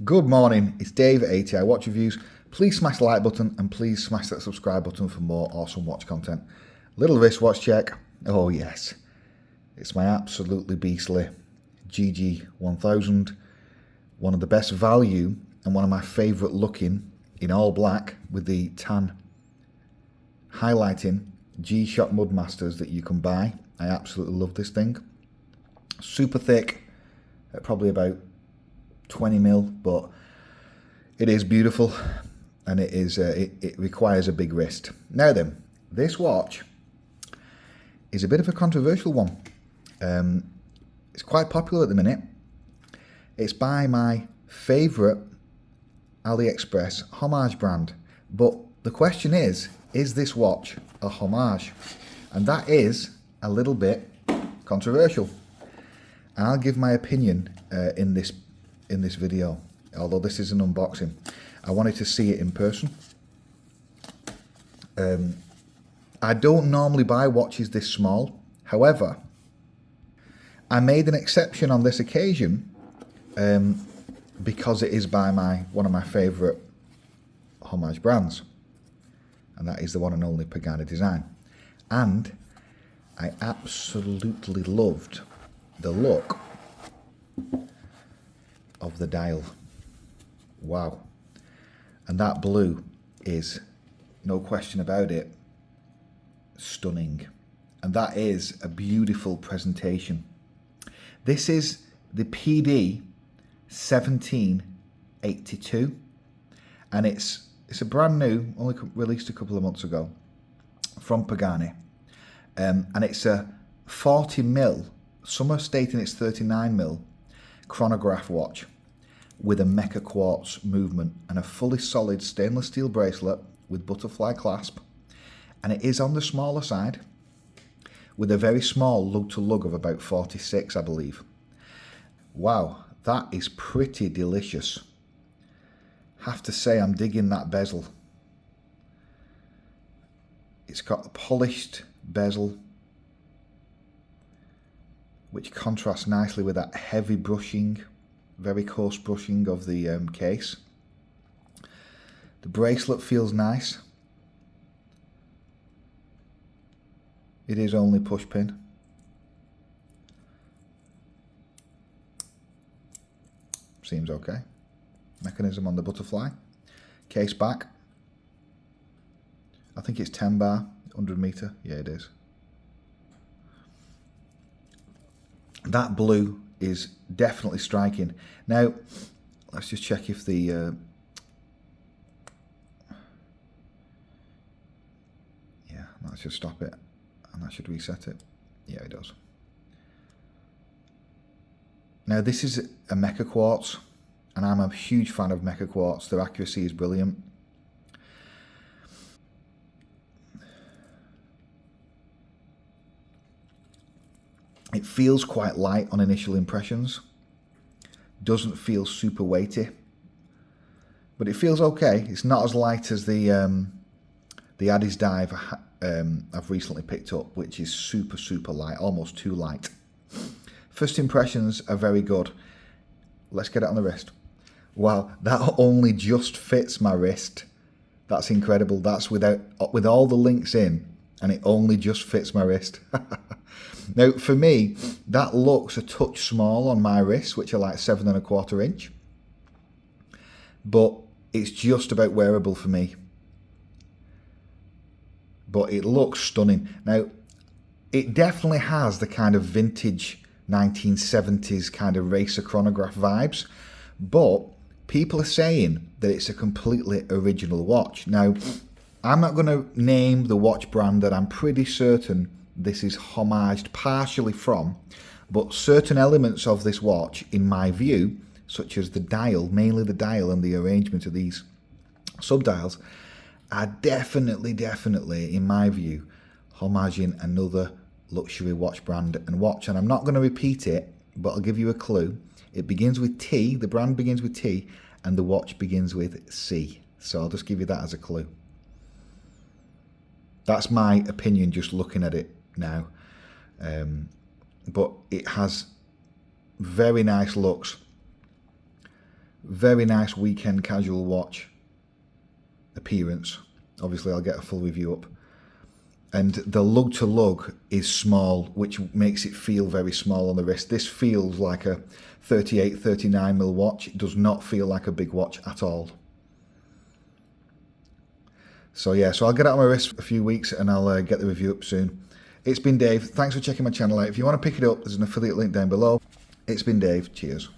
Good morning, it's Dave at ATI Watch Reviews. Please smash the like button and please smash that subscribe button for more awesome watch content. Little wristwatch check. Oh yes, it's my absolutely beastly GG1000. One of the best value and one of my favourite looking in all black with the tan highlighting G-Shock Mudmasters that you can buy. I absolutely love this thing. Super thick, probably about 20 mil, but it is beautiful and it requires a big wrist. Now then, this watch is a bit of a controversial one. It's quite popular at the minute. It's by my favourite AliExpress Homage brand, but the question is this watch a homage? And that is a little bit controversial. I'll give my opinion in this video, although this is an unboxing. I wanted to see it in person. I don't normally buy watches this small. However, I made an exception on this occasion because it is by one of my favourite homage brands, and that is the one and only Pagani design. And I absolutely loved the look of the dial. Wow. And that blue is, no question about it, stunning. And that is a beautiful presentation. This is the Pd1782, and it's a brand new, only released a couple of months ago from Pagani, and it's a 40 mil, some are stating it's 39 mil chronograph watch with a mecha quartz movement and a fully solid stainless steel bracelet with butterfly clasp, and it is on the smaller side with a very small lug to lug of about 46, I believe. Wow, that is pretty delicious. Have to say, I'm digging that bezel. It's got a polished bezel which contrasts nicely with that heavy brushing, very coarse brushing of the case. The bracelet feels nice. It is only push pin. Seems okay. Mechanism on the butterfly. Case back. I think it's 10 bar, 100 meter. Yeah, it is. That blue is definitely striking. Now, let's just check if the yeah, that should stop it, and that should reset it. Yeah, it does. Now, this is a mecha quartz, and I'm a huge fan of mecha quartz. Their accuracy is brilliant. It feels quite light on initial impressions. Doesn't feel super weighty, but it feels okay. It's not as light as the Addis Dive I've recently picked up, which is super light, almost too light. First impressions are very good. Let's get it on the wrist. Wow, that only just fits my wrist. That's incredible. That's with all the links in, and it only just fits my wrist. Now, for me, that looks a touch small on my wrist, which are like 7¼ inch, but it's just about wearable for me. But it looks stunning. Now, it definitely has the kind of vintage 1970s kind of racer chronograph vibes, but people are saying that it's a completely original watch. Now, I'm not going to name the watch brand that I'm pretty certain this is homaged partially from, but certain elements of this watch, in my view, such as the dial, mainly the dial and the arrangement of these subdials, are definitely, in my view, homaging another luxury watch brand and watch. And I'm not going to repeat it, but I'll give you a clue. It begins with T, the brand begins with T, and the watch begins with C. So I'll just give you that as a clue. That's my opinion just looking at it now. But it has very nice looks. Very nice weekend casual watch appearance. Obviously I'll get a full review up. And the lug to lug is small, which makes it feel very small on the wrist. This feels like a 38, 39mm watch. It does not feel like a big watch at all. So yeah, so I'll get it on my wrist for a few weeks and I'll get the review up soon. It's been Dave. Thanks for checking my channel out. If you want to pick it up, there's an affiliate link down below. It's been Dave. Cheers.